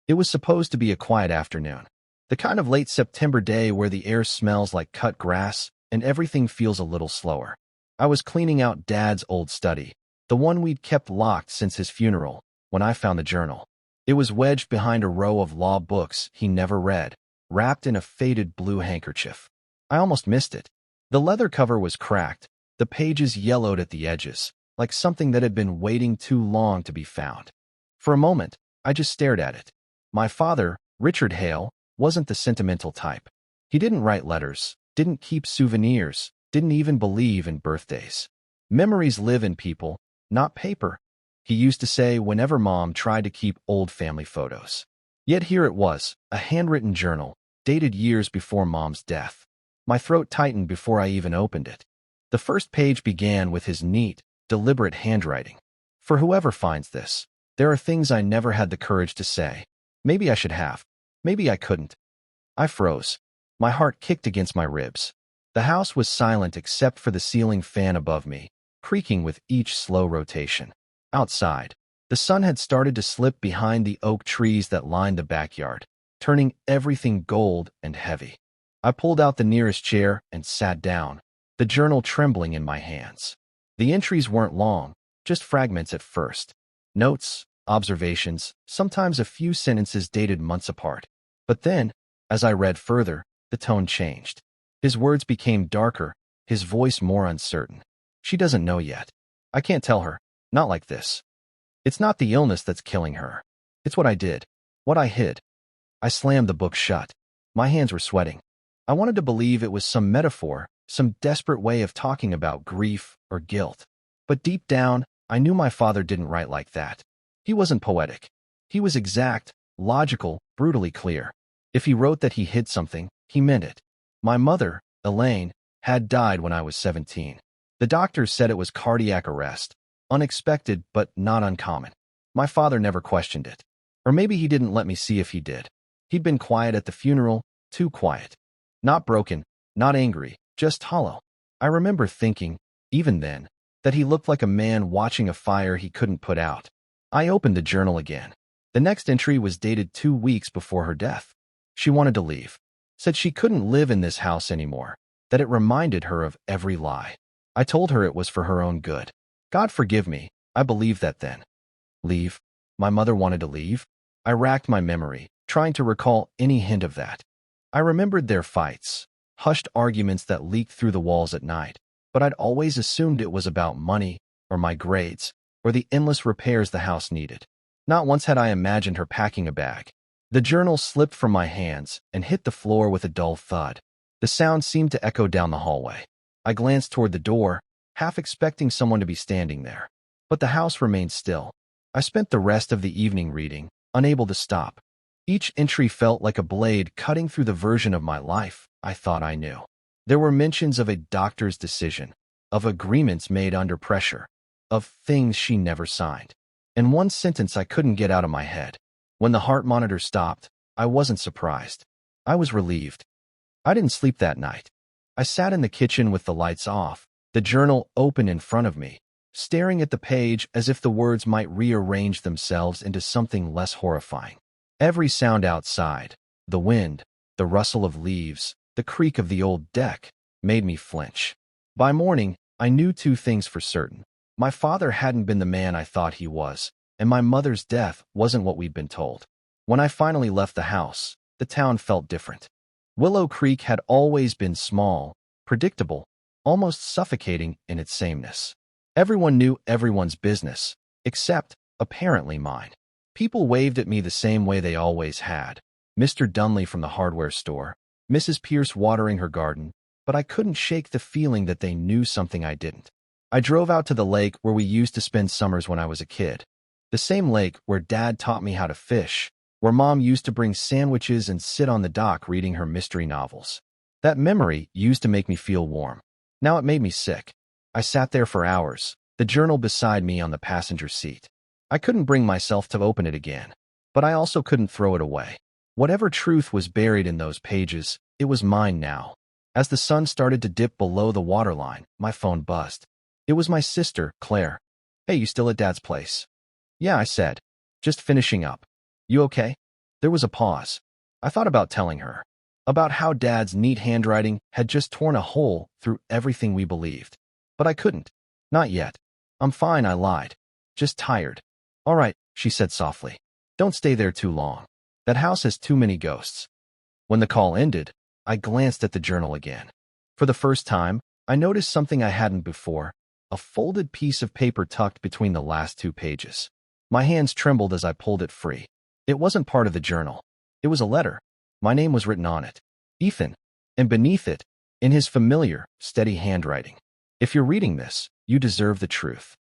It was supposed to be a quiet afternoon. The kind of late September day where the air smells like cut grass and everything feels a little slower. I was cleaning out Dad's old study, the one we'd kept locked since his funeral, when I found the journal. It was wedged behind a row of law books he never read, wrapped in a faded blue handkerchief. I almost missed it. The leather cover was cracked, the pages yellowed at the edges, like something that had been waiting too long to be found. For a moment, I just stared at it. My father, Richard Hale, wasn't the sentimental type. He didn't write letters, didn't keep souvenirs, didn't even believe in birthdays. Memories live in people, not paper, he used to say whenever Mom tried to keep old family photos. Yet here it was, a handwritten journal, dated years before Mom's death. My throat tightened before I even opened it. The first page began with his neat, deliberate handwriting. For whoever finds this, there are things I never had the courage to say. Maybe I should have. Maybe I couldn't. I froze. My heart kicked against my ribs. The house was silent except for the ceiling fan above me, creaking with each slow rotation. Outside, the sun had started to slip behind the oak trees that lined the backyard, turning everything gold and heavy. I pulled out the nearest chair and sat down, the journal trembling in my hands. The entries weren't long, just fragments at first. Notes, observations, sometimes a few sentences dated months apart. But then, as I read further, the tone changed. His words became darker, his voice more uncertain. She doesn't know yet. I can't tell her. Not like this. It's not the illness that's killing her. It's what I did. What I hid. I slammed the book shut. My hands were sweating. I wanted to believe it was some metaphor, some desperate way of talking about grief or guilt. But deep down, I knew my father didn't write like that. He wasn't poetic. He was exact, logical, brutally clear. If he wrote that he hid something, he meant it. My mother, Elaine, had died when I was 17. The doctors said it was cardiac arrest. Unexpected, but not uncommon. My father never questioned it. Or maybe he didn't let me see if he did. He'd been quiet at the funeral, too quiet. Not broken, not angry, just hollow. I remember thinking, even then, that he looked like a man watching a fire he couldn't put out. I opened the journal again. The next entry was dated 2 weeks before her death. She wanted to leave. Said she couldn't live in this house anymore, that it reminded her of every lie. I told her it was for her own good. God forgive me, I believed that then. Leave? My mother wanted to leave? I racked my memory, trying to recall any hint of that. I remembered their fights, hushed arguments that leaked through the walls at night, but I'd always assumed it was about money, or my grades, or the endless repairs the house needed. Not once had I imagined her packing a bag. The journal slipped from my hands and hit the floor with a dull thud. The sound seemed to echo down the hallway. I glanced toward the door, half expecting someone to be standing there. But the house remained still. I spent the rest of the evening reading, unable to stop. Each entry felt like a blade cutting through the version of my life I thought I knew. There were mentions of a doctor's decision, of agreements made under pressure, of things she never signed. And one sentence I couldn't get out of my head. When the heart monitor stopped, I wasn't surprised. I was relieved. I didn't sleep that night. I sat in the kitchen with the lights off, the journal open in front of me, staring at the page as if the words might rearrange themselves into something less horrifying. Every sound outside, the wind, the rustle of leaves, the creak of the old deck, made me flinch. By morning, I knew 2 things for certain. My father hadn't been the man I thought he was, and my mother's death wasn't what we'd been told. When I finally left the house, the town felt different. Willow Creek had always been small, predictable, almost suffocating in its sameness. Everyone knew everyone's business, except, apparently, mine. People waved at me the same way they always had. Mr. Dunley from the hardware store, Mrs. Pierce watering her garden, but I couldn't shake the feeling that they knew something I didn't. I drove out to the lake where we used to spend summers when I was a kid. The same lake where Dad taught me how to fish, where Mom used to bring sandwiches and sit on the dock reading her mystery novels. That memory used to make me feel warm. Now it made me sick. I sat there for hours, the journal beside me on the passenger seat. I couldn't bring myself to open it again, but I also couldn't throw it away. Whatever truth was buried in those pages, it was mine now. As the sun started to dip below the waterline, my phone buzzed. It was my sister, Claire. "Hey, you still at Dad's place?" "Yeah," I said. "Just finishing up. You okay?" There was a pause. I thought about telling her. About how Dad's neat handwriting had just torn a hole through everything we believed. But I couldn't. Not yet. I'm fine, I lied. Just tired. All right, she said softly. Don't stay there too long. That house has too many ghosts. When the call ended, I glanced at the journal again. For the first time, I noticed something I hadn't before, a folded piece of paper tucked between the last 2 pages. My hands trembled as I pulled it free. It wasn't part of the journal. It was a letter. My name was written on it. Ethan. And beneath it, in his familiar, steady handwriting. If you're reading this, you deserve the truth.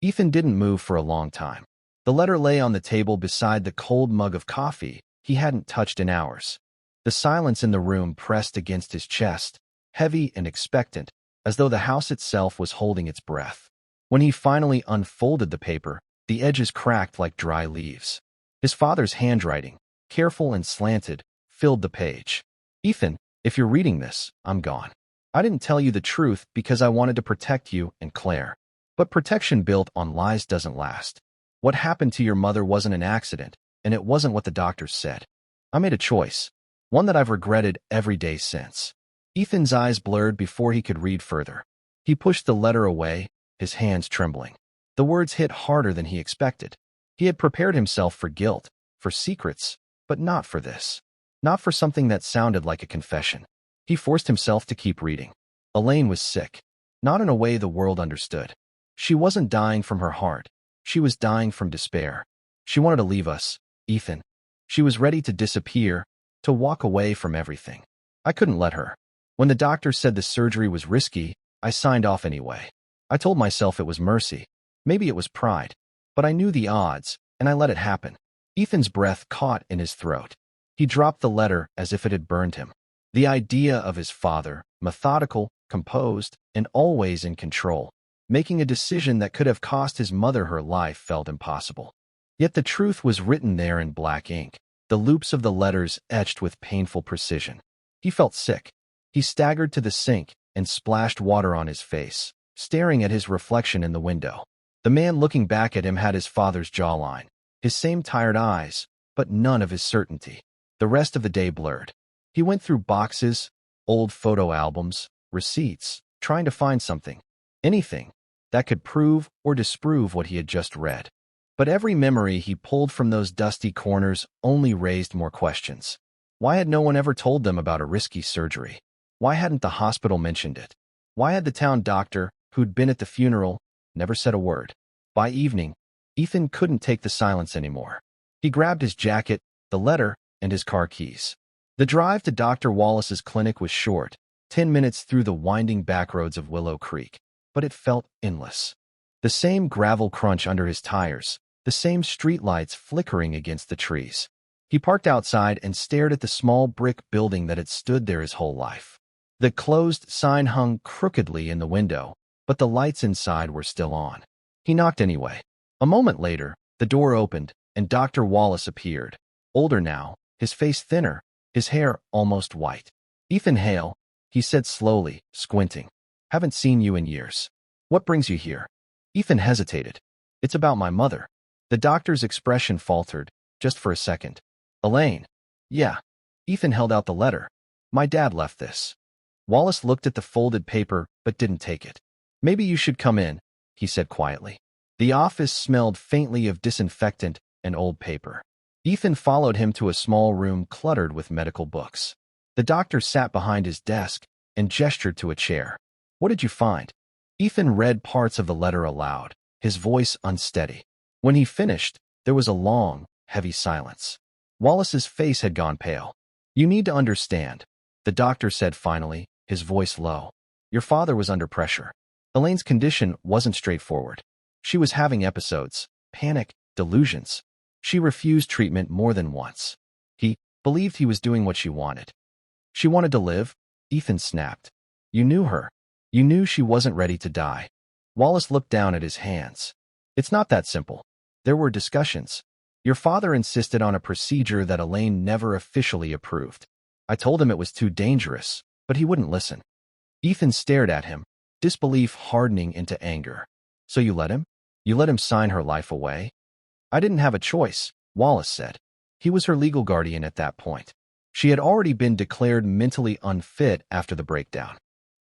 Ethan didn't move for a long time. The letter lay on the table beside the cold mug of coffee he hadn't touched in hours. The silence in the room pressed against his chest, heavy and expectant, as though the house itself was holding its breath. When he finally unfolded the paper, the edges cracked like dry leaves. His father's handwriting, careful and slanted, filled the page. Ethan, if you're reading this, I'm gone. I didn't tell you the truth because I wanted to protect you and Claire. But protection built on lies doesn't last. What happened to your mother wasn't an accident, and it wasn't what the doctors said. I made a choice, one that I've regretted every day since. Ethan's eyes blurred before he could read further. He pushed the letter away, his hands trembling. The words hit harder than he expected. He had prepared himself for guilt, for secrets, but not for this. Not for something that sounded like a confession. He forced himself to keep reading. Elaine was sick. Not in a way the world understood. She wasn't dying from her heart. She was dying from despair. She wanted to leave us, Ethan. She was ready to disappear, to walk away from everything. I couldn't let her. When the doctor said the surgery was risky, I signed off anyway. I told myself it was mercy. Maybe it was pride. But I knew the odds, and I let it happen. Ethan's breath caught in his throat. He dropped the letter as if it had burned him. The idea of his father, methodical, composed, and always in control, making a decision that could have cost his mother her life, felt impossible. Yet the truth was written there in black ink, the loops of the letters etched with painful precision. He felt sick. He staggered to the sink and splashed water on his face, staring at his reflection in the window. The man looking back at him had his father's jawline, his same tired eyes, but none of his certainty. The rest of the day blurred. He went through boxes, old photo albums, receipts, trying to find something, anything, that could prove or disprove what he had just read. But every memory he pulled from those dusty corners only raised more questions. Why had no one ever told them about a risky surgery? Why hadn't the hospital mentioned it? Why had the town doctor, who'd been at the funeral, never said a word? By evening, Ethan couldn't take the silence anymore. He grabbed his jacket, the letter, and his car keys. The drive to Dr. Wallace's clinic was short, 10 minutes through the winding backroads of Willow Creek, but it felt endless. The same gravel crunch under his tires, the same streetlights flickering against the trees. He parked outside and stared at the small brick building that had stood there his whole life. The closed sign hung crookedly in the window, but the lights inside were still on. He knocked anyway. A moment later, the door opened, and Dr. Wallace appeared. Older now, his face thinner, his hair almost white. "Ethan Hale," he said slowly, squinting. "Haven't seen you in years. What brings you here?" Ethan hesitated. "It's about my mother." The doctor's expression faltered, just for a second. "Elaine." "Yeah." Ethan held out the letter. "My dad left this." Wallace looked at the folded paper, but didn't take it. "Maybe you should come in," he said quietly. The office smelled faintly of disinfectant and old paper. Ethan followed him to a small room cluttered with medical books. The doctor sat behind his desk and gestured to a chair. "What did you find?" Ethan read parts of the letter aloud, his voice unsteady. When he finished, there was a long, heavy silence. Wallace's face had gone pale. "You need to understand," the doctor said finally, his voice low. "Your father was under pressure. Elaine's condition wasn't straightforward. She was having episodes, panic, delusions. She refused treatment more than once. He believed he was doing what she wanted. She wanted to live," Ethan snapped. "You knew her. You knew she wasn't ready to die." Wallace looked down at his hands. "It's not that simple. There were discussions. Your father insisted on a procedure that Elaine never officially approved. I told him it was too dangerous, but he wouldn't listen." Ethan stared at him, disbelief hardening into anger. "So you let him? You let him sign her life away?" "I didn't have a choice," Wallace said. He was her legal guardian at that point. She had already been declared mentally unfit after the breakdown.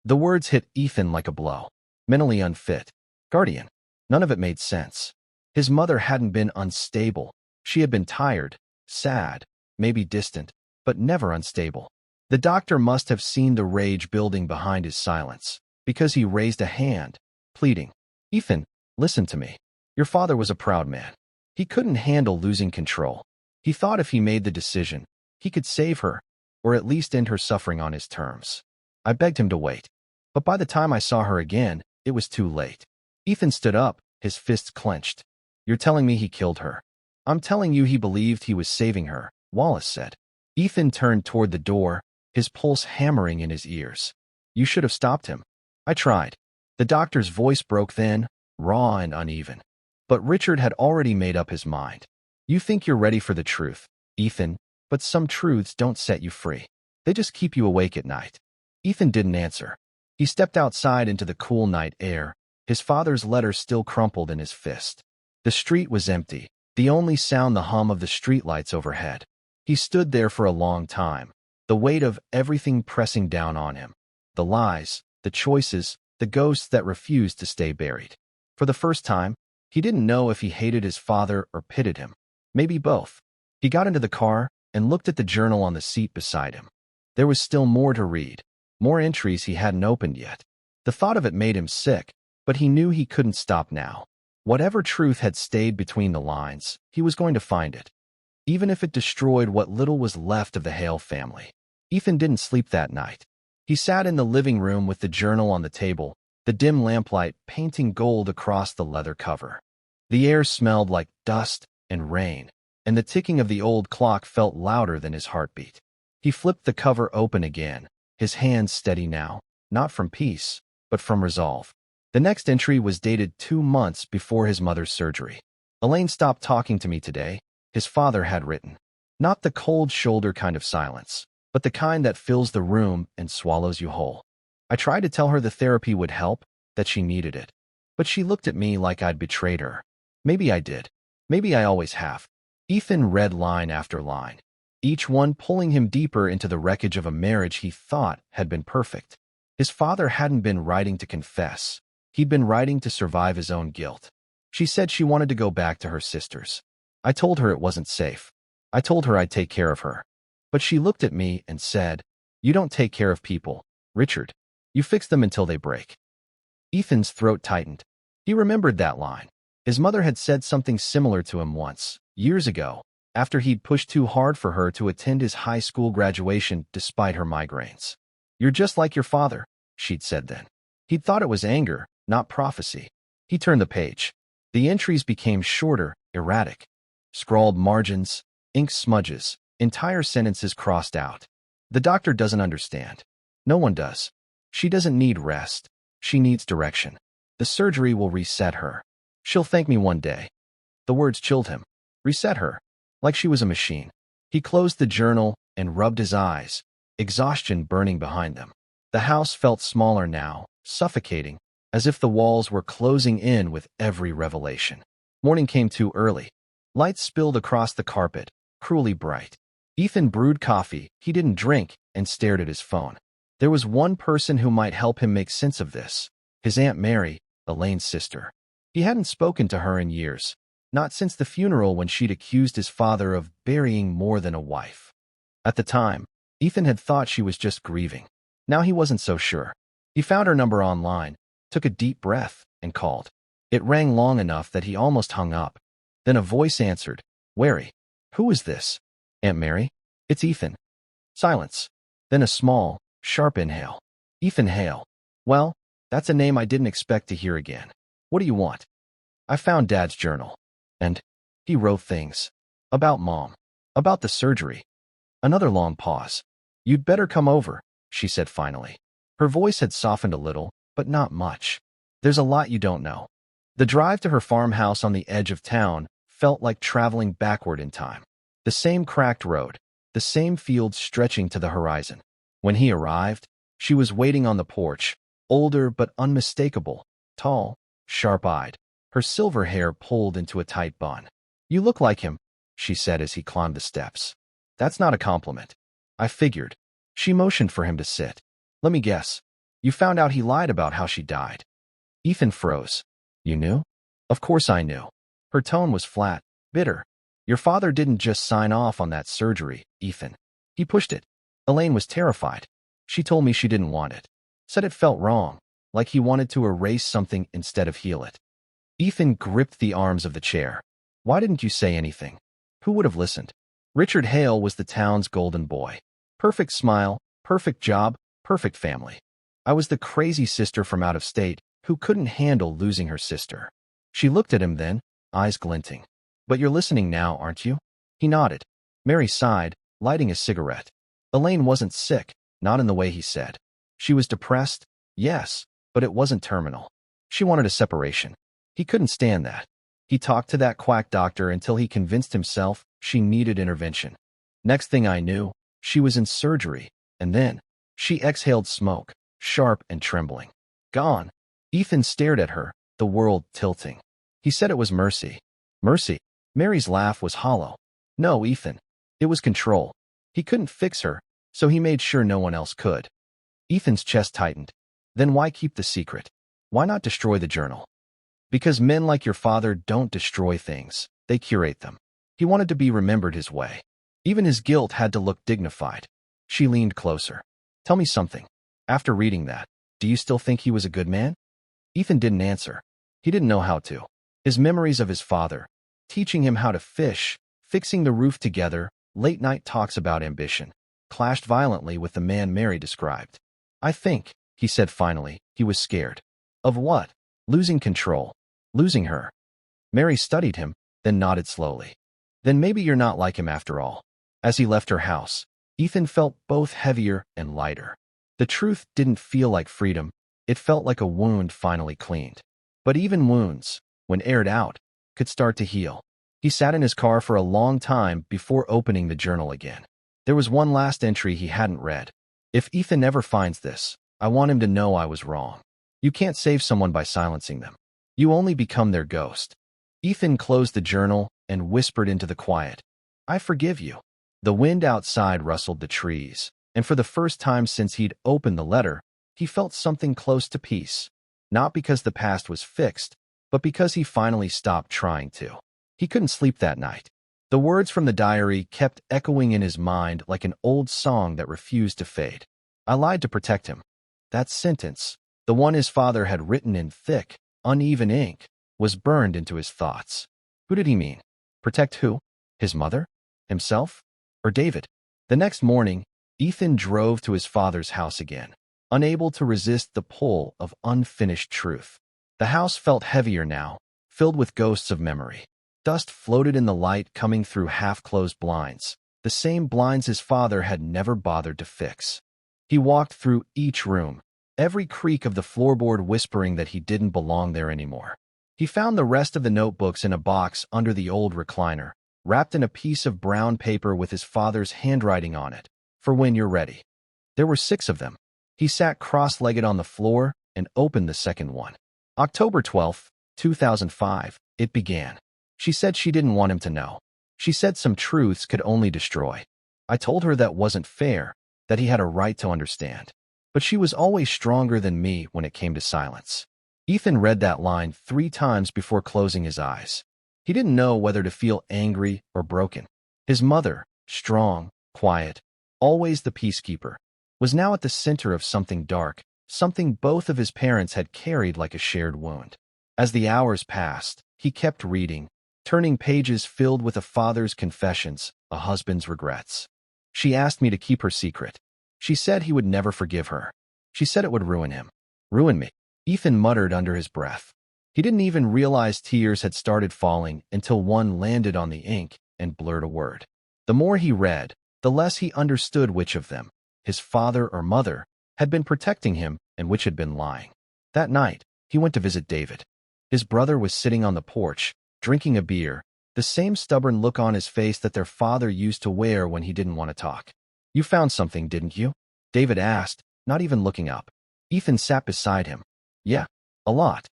The words hit Ethan like a blow. Mentally unfit. Guardian. None of it made sense. His mother hadn't been unstable. She had been tired, sad, maybe distant, but never unstable. The doctor must have seen the rage building behind his silence, because he raised a hand, pleading, "Ethan, listen to me. Your father was a proud man. He couldn't handle losing control. He thought if he made the decision, he could save her, or at least end her suffering on his terms. I begged him to wait. But by the time I saw her again, it was too late." Ethan stood up, his fists clenched. "You're telling me he killed her?" "I'm telling you he believed he was saving her," Wallace said. Ethan turned toward the door, his pulse hammering in his ears. "You should have stopped him." "I tried." The doctor's voice broke then, raw and uneven. But Richard had already made up his mind. "You think you're ready for the truth, Ethan, but some truths don't set you free. They just keep you awake at night." Ethan didn't answer. He stepped outside into the cool night air, his father's letter still crumpled in his fist. The street was empty, the only sound the hum of the streetlights overhead. He stood there for a long time, the weight of everything pressing down on him. The lies, the choices, the ghosts that refused to stay buried. For the first time, he didn't know if he hated his father or pitied him. Maybe both. He got into the car and looked at the journal on the seat beside him. There was still more to read, more entries he hadn't opened yet. The thought of it made him sick, but he knew he couldn't stop now. Whatever truth had stayed between the lines, he was going to find it, even if it destroyed what little was left of the Hale family. Ethan didn't sleep that night. He sat in the living room with the journal on the table, the dim lamplight painting gold across the leather cover. The air smelled like dust and rain, and the ticking of the old clock felt louder than his heartbeat. He flipped the cover open again, his hands steady now, not from peace, but from resolve. The next entry was dated 2 months before his mother's surgery. "Elaine stopped talking to me today," his father had written. Not the cold shoulder kind of silence, but the kind that fills the room and swallows you whole. "I tried to tell her the therapy would help, that she needed it. But she looked at me like I'd betrayed her. Maybe I did. Maybe I always have." Ethan read line after line, each one pulling him deeper into the wreckage of a marriage he thought had been perfect. His father hadn't been writing to confess. He'd been writing to survive his own guilt. She said she wanted to go back to her sisters. "I told her it wasn't safe. I told her I'd take care of her. But she looked at me and said, 'You don't take care of people, Richard. You fix them until they break.'" Ethan's throat tightened. He remembered that line. His mother had said something similar to him once, years ago, after he'd pushed too hard for her to attend his high school graduation despite her migraines. "You're just like your father," she'd said then. He'd thought it was anger, not prophecy. He turned the page. The entries became shorter, erratic. Scrawled margins, ink smudges, entire sentences crossed out. "The doctor doesn't understand. No one does. She doesn't need rest. She needs direction. The surgery will reset her. She'll thank me one day." The words chilled him. Reset her. Like she was a machine. He closed the journal and rubbed his eyes, exhaustion burning behind them. The house felt smaller now, suffocating, as if the walls were closing in with every revelation. Morning came too early. Lights spilled across the carpet, cruelly bright. Ethan brewed coffee he didn't drink and stared at his phone. There was one person who might help him make sense of this. His Aunt Mary, Elaine's sister. He hadn't spoken to her in years, not since the funeral when she'd accused his father of burying more than a wife. At the time, Ethan had thought she was just grieving. Now he wasn't so sure. He found her number online, took a deep breath, and called. It rang long enough that he almost hung up. Then a voice answered, wary. "Who is this?" "Aunt Mary? It's Ethan." Silence. Then a small, sharp inhale. "Ethan Hale. Well, that's a name I didn't expect to hear again. What do you want?" "I found Dad's journal. And he wrote things. About Mom. About the surgery." Another long pause. "You'd better come over," she said finally. Her voice had softened a little, but not much. "There's a lot you don't know." The drive to her farmhouse on the edge of town felt like traveling backward in time. The same cracked road, the same fields stretching to the horizon. When he arrived, she was waiting on the porch, older but unmistakable, tall, sharp-eyed, her silver hair pulled into a tight bun. "You look like him," she said as he climbed the steps. That's not a compliment. I figured. She motioned for him to sit. Let me guess. You found out he lied about how she died. Ethan froze. You knew? Of course I knew. Her tone was flat, bitter. Your father didn't just sign off on that surgery, Ethan. He pushed it. Elaine was terrified. She told me she didn't want it. Said it felt wrong, like he wanted to erase something instead of heal it. Ethan gripped the arms of the chair. Why didn't you say anything? Who would have listened? Richard Hale was the town's golden boy. Perfect smile, perfect job, perfect family. I was the crazy sister from out of state who couldn't handle losing her sister. She looked at him then, eyes glinting. But you're listening now, aren't you? He nodded. Mary sighed, lighting a cigarette. Elaine wasn't sick, not in the way he said. She was depressed, yes, but it wasn't terminal. She wanted a separation. He couldn't stand that. He talked to that quack doctor until he convinced himself she needed intervention. Next thing I knew, she was in surgery, and then she exhaled smoke, sharp and trembling. Gone. Ethan stared at her, the world tilting. He said it was mercy. Mercy? Mary's laugh was hollow. No, Ethan. It was control. He couldn't fix her, so he made sure no one else could. Ethan's chest tightened. Then why keep the secret? Why not destroy the journal? Because men like your father don't destroy things, they curate them. He wanted to be remembered his way. Even his guilt had to look dignified. She leaned closer. Tell me something. After reading that, do you still think he was a good man? Ethan didn't answer. He didn't know how to. His memories of his father, teaching him how to fish, fixing the roof together, late-night talks about ambition, clashed violently with the man Mary described. I think, he said finally, he was scared. Of what? Losing control. Losing her. Mary studied him, then nodded slowly. Then maybe you're not like him after all. As he left her house, Ethan felt both heavier and lighter. The truth didn't feel like freedom. It felt like a wound finally cleaned. But even wounds, when aired out, could start to heal. He sat in his car for a long time before opening the journal again. There was one last entry he hadn't read. If Ethan ever finds this, I want him to know I was wrong. You can't save someone by silencing them. You only become their ghost. Ethan closed the journal and whispered into the quiet. I forgive you. The wind outside rustled the trees, and for the first time since he'd opened the letter, he felt something close to peace. Not because the past was fixed, but because he finally stopped trying to. He couldn't sleep that night. The words from the diary kept echoing in his mind like an old song that refused to fade. I lied to protect him. That sentence, the one his father had written in thick, uneven ink, was burned into his thoughts. Who did he mean? Protect who? His mother? Himself? Or David? The next morning, Ethan drove to his father's house again, unable to resist the pull of unfinished truth. The house felt heavier now, filled with ghosts of memory. Dust floated in the light coming through half-closed blinds, the same blinds his father had never bothered to fix. He walked through each room, every creak of the floorboard whispering that he didn't belong there anymore. He found the rest of the notebooks in a box under the old recliner, wrapped in a piece of brown paper with his father's handwriting on it, for when you're ready. There were 6 of them. He sat cross-legged on the floor and opened the second one. October 12, 2005, it began. She said she didn't want him to know. She said some truths could only destroy. I told her that wasn't fair, that he had a right to understand. But she was always stronger than me when it came to silence. Ethan read that line 3 times before closing his eyes. He didn't know whether to feel angry or broken. His mother, strong, quiet, always the peacekeeper, was now at the center of something dark, something both of his parents had carried like a shared wound. As the hours passed, he kept reading, turning pages filled with a father's confessions, a husband's regrets. She asked me to keep her secret. She said he would never forgive her. She said it would ruin him. Ruin me, Ethan muttered under his breath. He didn't even realize tears had started falling until one landed on the ink and blurred a word. The more he read, the less he understood which of them, his father or mother, had been protecting him and which had been lying. That night, he went to visit David. His brother was sitting on the porch, drinking a beer, the same stubborn look on his face that their father used to wear when he didn't want to talk. You found something, didn't you? David asked, not even looking up. Ethan sat beside him. Yeah, a lot.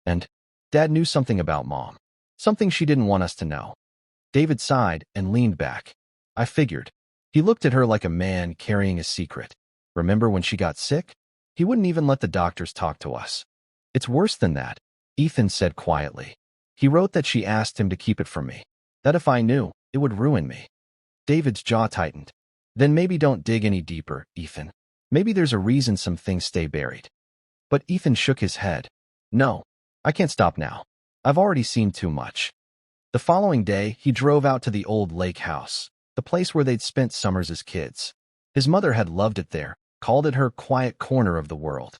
And Dad knew something about Mom. Something she didn't want us to know. David sighed and leaned back. I figured. He looked at her like a man carrying a secret. Remember when she got sick? He wouldn't even let the doctors talk to us. It's worse than that, Ethan said quietly. He wrote that she asked him to keep it from me. That if I knew, it would ruin me. David's jaw tightened. Then maybe don't dig any deeper, Ethan. Maybe there's a reason some things stay buried. But Ethan shook his head. No, I can't stop now. I've already seen too much. The following day, he drove out to the old lake house, the place where they'd spent summers as kids. His mother had loved it there, called it her quiet corner of the world.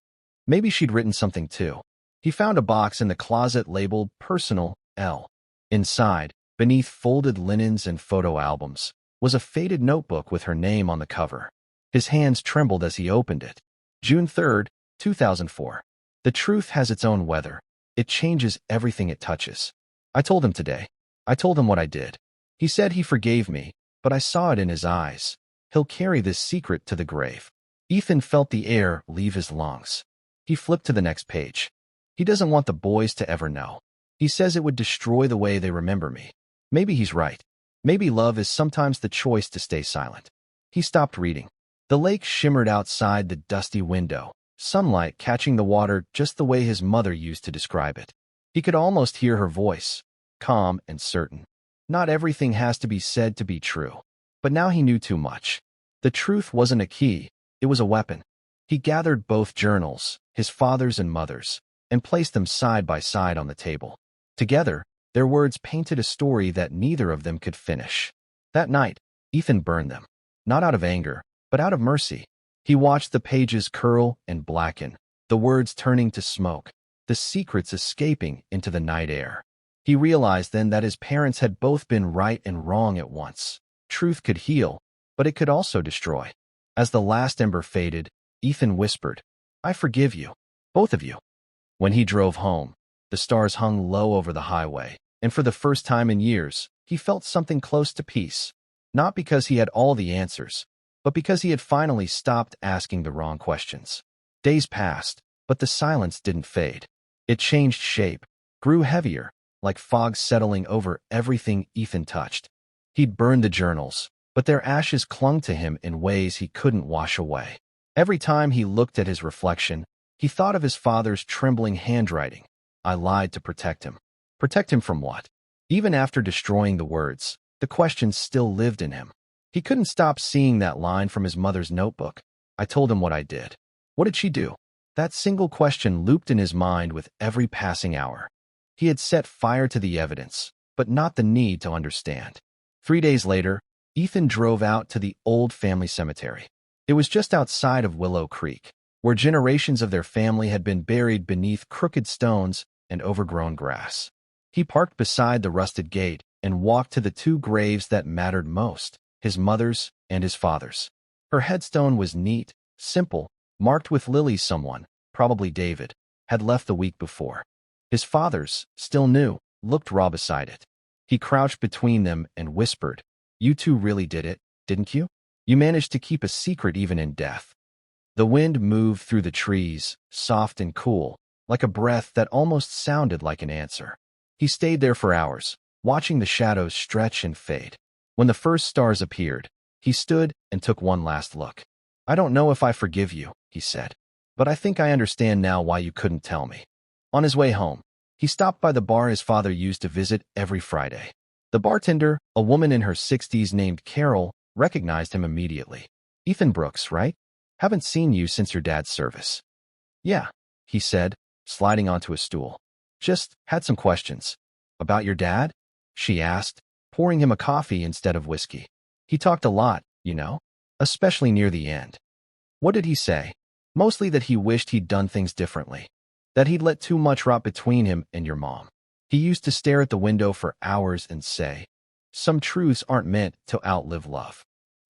Maybe she'd written something too. He found a box in the closet labeled Personal L. Inside, beneath folded linens and photo albums, was a faded notebook with her name on the cover. His hands trembled as he opened it. June 3, 2004. The truth has its own weather. It changes everything it touches. I told him today. I told him what I did. He said he forgave me, but I saw it in his eyes. He'll carry this secret to the grave. Ethan felt the air leave his lungs. He flipped to the next page. He doesn't want the boys to ever know. He says it would destroy the way they remember me. Maybe he's right. Maybe love is sometimes the choice to stay silent. He stopped reading. The lake shimmered outside the dusty window, sunlight catching the water just the way his mother used to describe it. He could almost hear her voice, calm and certain. Not everything has to be said to be true. But now he knew too much. The truth wasn't a key, it was a weapon. He gathered both journals, his father's and mother's, and placed them side by side on the table. Together, their words painted a story that neither of them could finish. That night, Ethan burned them. Not out of anger, but out of mercy. He watched the pages curl and blacken, the words turning to smoke, the secrets escaping into the night air. He realized then that his parents had both been right and wrong at once. Truth could heal, but it could also destroy. As the last ember faded, Ethan whispered, "I forgive you, both of you." When he drove home, the stars hung low over the highway, and for the first time in years, he felt something close to peace. Not because he had all the answers, but because he had finally stopped asking the wrong questions. Days passed, but the silence didn't fade. It changed shape, grew heavier, like fog settling over everything Ethan touched. He'd burned the journals, but their ashes clung to him in ways he couldn't wash away. Every time he looked at his reflection, he thought of his father's trembling handwriting. I lied to protect him. Protect him from what? Even after destroying the words, the questions still lived in him. He couldn't stop seeing that line from his mother's notebook. I told him what I did. What did she do? That single question looped in his mind with every passing hour. He had set fire to the evidence, but not the need to understand. 3 days later, Ethan drove out to the old family cemetery. It was just outside of Willow Creek, where generations of their family had been buried beneath crooked stones and overgrown grass. He parked beside the rusted gate and walked to the two graves that mattered most, his mother's and his father's. Her headstone was neat, simple, marked with lilies someone, probably David, had left the week before. His father's, still new, looked raw beside it. He crouched between them and whispered, "You two really did it, didn't you? You managed to keep a secret even in death." The wind moved through the trees, soft and cool, like a breath that almost sounded like an answer. He stayed there for hours, watching the shadows stretch and fade. When the first stars appeared, he stood and took one last look. "I don't know if I forgive you," he said, "but I think I understand now why you couldn't tell me." On his way home, he stopped by the bar his father used to visit every Friday. The bartender, a woman in her 60s named Carol, recognized him immediately. "Ethan Brooks, right? Haven't seen you since your dad's service." "Yeah," he said, sliding onto a stool. "Just had some questions." "About your dad?" she asked, pouring him a coffee instead of whiskey. "He talked a lot, you know, especially near the end." "What did he say?" "Mostly that he wished he'd done things differently. That he'd let too much rot between him and your mom. He used to stare at the window for hours and say, 'Some truths aren't meant to outlive love.'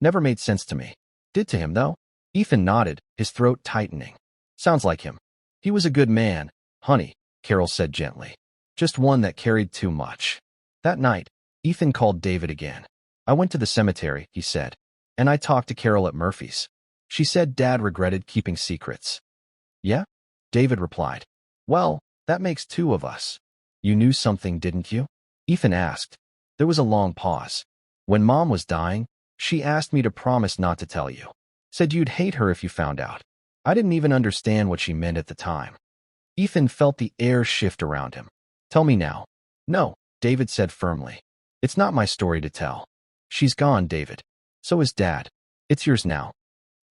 Never made sense to me. Did to him, though?" Ethan nodded, his throat tightening. "Sounds like him. He was a good man, honey," Carol said gently. "Just one that carried too much." That night, Ethan called David again. "I went to the cemetery," he said, "and I talked to Carol at Murphy's. She said Dad regretted keeping secrets." "Yeah?" David replied. "Well, that makes two of us. You knew something, didn't you?" Ethan asked. There was a long pause. When Mom was dying, she asked me to promise not to tell you. Said you'd hate her if you found out. I didn't even understand what she meant at the time. Ethan felt the air shift around him. Tell me now. No, David said firmly. It's not my story to tell. She's gone, David. So is Dad. It's yours now.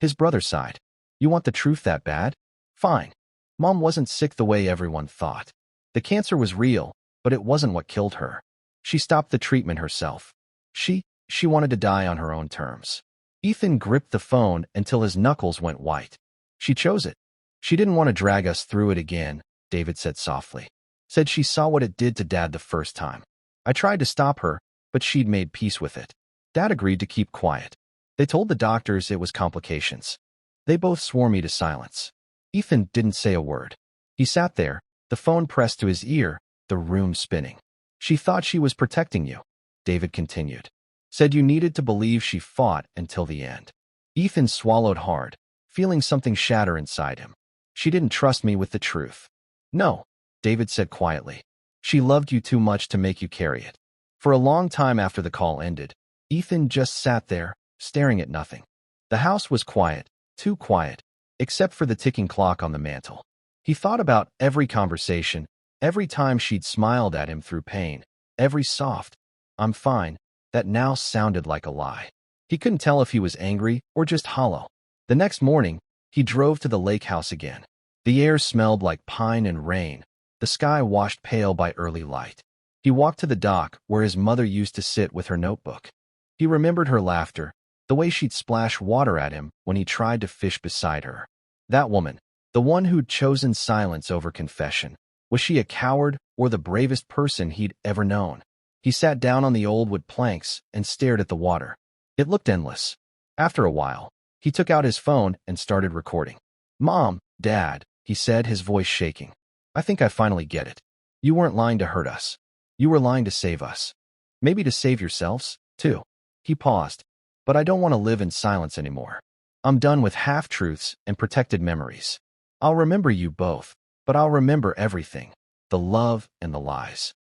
His brother sighed. You want the truth that bad? Fine. Mom wasn't sick the way everyone thought. The cancer was real, but it wasn't what killed her. She stopped the treatment herself. She wanted to die on her own terms. Ethan gripped the phone until his knuckles went white. She chose it. She didn't want to drag us through it again, David said softly. Said she saw what it did to Dad the first time. I tried to stop her, but she'd made peace with it. Dad agreed to keep quiet. They told the doctors it was complications. They both swore me to silence. Ethan didn't say a word. He sat there, the phone pressed to his ear, the room spinning. She thought she was protecting you, David continued. Said you needed to believe she fought until the end. Ethan swallowed hard, feeling something shatter inside him. She didn't trust me with the truth. No, David said quietly. She loved you too much to make you carry it. For a long time after the call ended, Ethan just sat there, staring at nothing. The house was quiet, too quiet, except for the ticking clock on the mantel. He thought about every conversation, every time she'd smiled at him through pain, every soft, "I'm fine," that now sounded like a lie. He couldn't tell if he was angry or just hollow. The next morning, he drove to the lake house again. The air smelled like pine and rain, the sky washed pale by early light. He walked to the dock where his mother used to sit with her notebook. He remembered her laughter, the way she'd splash water at him when he tried to fish beside her. That woman, the one who'd chosen silence over confession, was she a coward or the bravest person he'd ever known? He sat down on the old wood planks and stared at the water. It looked endless. After a while, he took out his phone and started recording. Mom, Dad, he said, his voice shaking. I think I finally get it. You weren't lying to hurt us. You were lying to save us. Maybe to save yourselves, too. He paused. But I don't want to live in silence anymore. I'm done with half-truths and protected memories. I'll remember you both, but I'll remember everything, the love and the lies.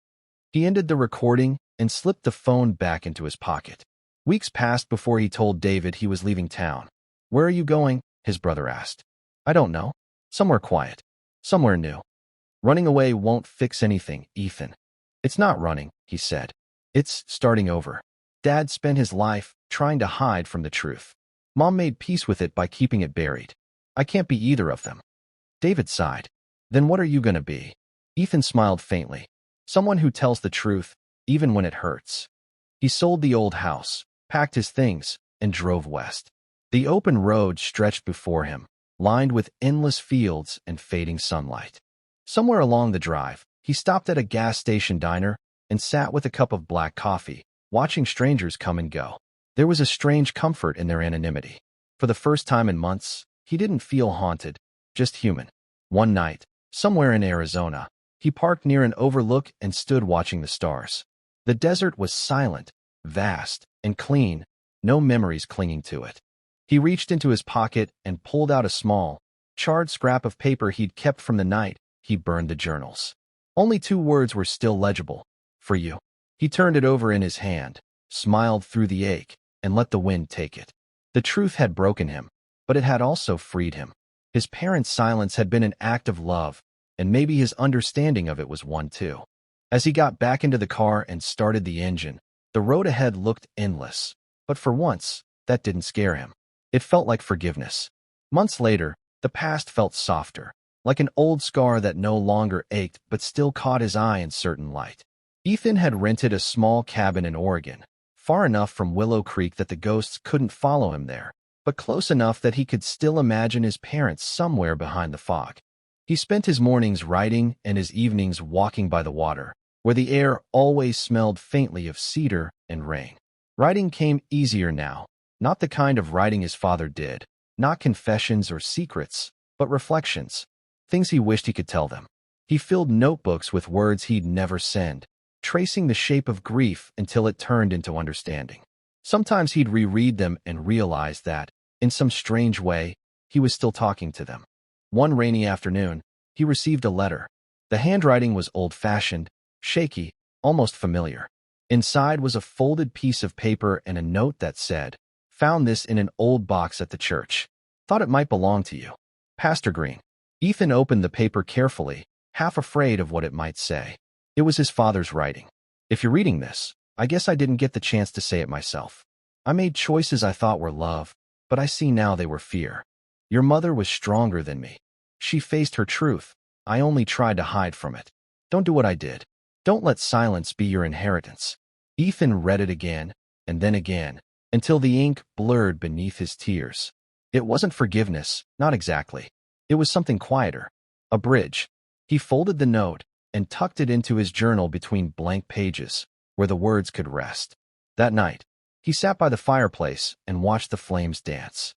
He ended the recording and slipped the phone back into his pocket. Weeks passed before he told David he was leaving town. Where are you going? His brother asked. I don't know. Somewhere quiet. Somewhere new. Running away won't fix anything, Ethan. It's not running, he said. It's starting over. Dad spent his life trying to hide from the truth. Mom made peace with it by keeping it buried. I can't be either of them. David sighed. Then what are you going to be? Ethan smiled faintly. Someone who tells the truth, even when it hurts. He sold the old house, packed his things, and drove west. The open road stretched before him, lined with endless fields and fading sunlight. Somewhere along the drive, he stopped at a gas station diner and sat with a cup of black coffee, watching strangers come and go. There was a strange comfort in their anonymity. For the first time in months, he didn't feel haunted, just human. One night, somewhere in Arizona, he parked near an overlook and stood watching the stars. The desert was silent, vast, and clean, no memories clinging to it. He reached into his pocket and pulled out a small, charred scrap of paper he'd kept from the night he burned the journals. Only 2 words were still legible. For you. He turned it over in his hand, smiled through the ache, and let the wind take it. The truth had broken him, but it had also freed him. His parents' silence had been an act of love, and maybe his understanding of it was one too. As he got back into the car and started the engine, the road ahead looked endless, but for once, that didn't scare him. It felt like forgiveness. Months later, the past felt softer, like an old scar that no longer ached but still caught his eye in certain light. Ethan had rented a small cabin in Oregon, far enough from Willow Creek that the ghosts couldn't follow him there, but close enough that he could still imagine his parents somewhere behind the fog. He spent his mornings writing and his evenings walking by the water, where the air always smelled faintly of cedar and rain. Writing came easier now, not the kind of writing his father did, not confessions or secrets, but reflections, things he wished he could tell them. He filled notebooks with words he'd never send, tracing the shape of grief until it turned into understanding. Sometimes he'd reread them and realize that, in some strange way, he was still talking to them. One rainy afternoon, he received a letter. The handwriting was old-fashioned, shaky, almost familiar. Inside was a folded piece of paper and a note that said, "Found this in an old box at the church. Thought it might belong to you. Pastor Green." Ethan opened the paper carefully, half afraid of what it might say. It was his father's writing. "If you're reading this, I guess I didn't get the chance to say it myself. I made choices I thought were love, but I see now they were fear. Your mother was stronger than me. She faced her truth. I only tried to hide from it. Don't do what I did. Don't let silence be your inheritance." Ethan read it again, and then again, until the ink blurred beneath his tears. It wasn't forgiveness, not exactly. It was something quieter. A bridge. He folded the note and tucked it into his journal between blank pages, where the words could rest. That night, he sat by the fireplace and watched the flames dance.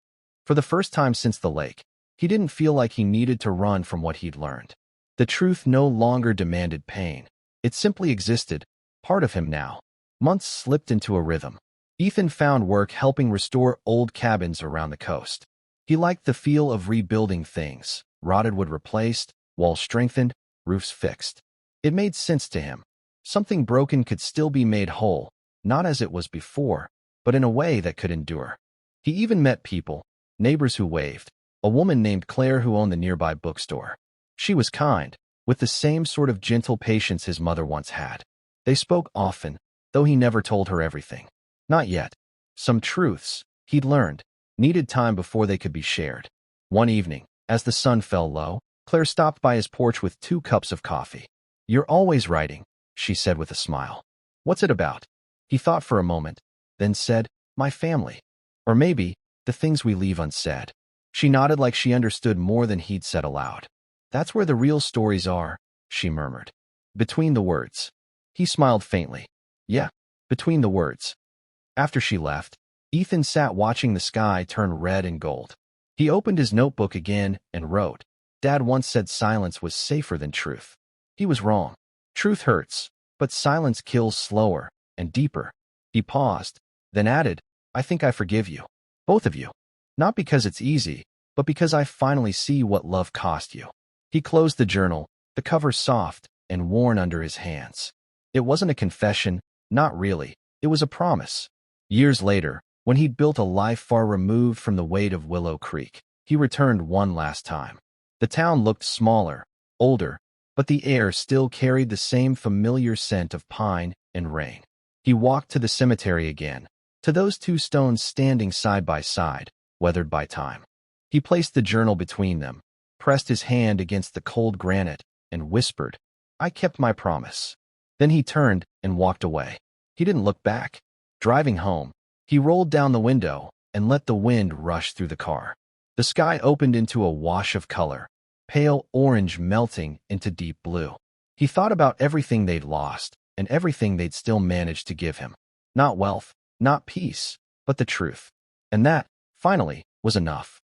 For the first time since the lake, he didn't feel like he needed to run from what he'd learned. The truth no longer demanded pain. It simply existed, part of him now. Months slipped into a rhythm. Ethan found work helping restore old cabins around the coast. He liked the feel of rebuilding things, rotted wood replaced, walls strengthened, roofs fixed. It made sense to him. Something broken could still be made whole, not as it was before, but in a way that could endure. He even met people, neighbors who waved, a woman named Claire who owned the nearby bookstore. She was kind, with the same sort of gentle patience his mother once had. They spoke often, though he never told her everything. Not yet. Some truths, he'd learned, needed time before they could be shared. One evening, as the sun fell low, Claire stopped by his porch with 2 cups of coffee. "You're always writing," she said with a smile. "What's it about?" He thought for a moment, then said, "My family. Or maybe, the things we leave unsaid." She nodded like she understood more than he'd said aloud. "That's where the real stories are," she murmured. "Between the words." He smiled faintly. "Yeah, between the words." After she left, Ethan sat watching the sky turn red and gold. He opened his notebook again and wrote, "Dad once said silence was safer than truth. He was wrong. Truth hurts, but silence kills slower and deeper." He paused, then added, "I think I forgive you. Both of you. Not because it's easy, but because I finally see what love cost you." He closed the journal, the cover soft and worn under his hands. It wasn't a confession, not really. It was a promise. Years later, when he'd built a life far removed from the weight of Willow Creek, he returned one last time. The town looked smaller, older, but the air still carried the same familiar scent of pine and rain. He walked to the cemetery again, to those 2 stones standing side by side, weathered by time. He placed the journal between them, pressed his hand against the cold granite, and whispered, "I kept my promise." Then he turned and walked away. He didn't look back. Driving home, he rolled down the window and let the wind rush through the car. The sky opened into a wash of color, pale orange melting into deep blue. He thought about everything they'd lost and everything they'd still managed to give him. Not wealth, not peace, but the truth. And that, finally, was enough.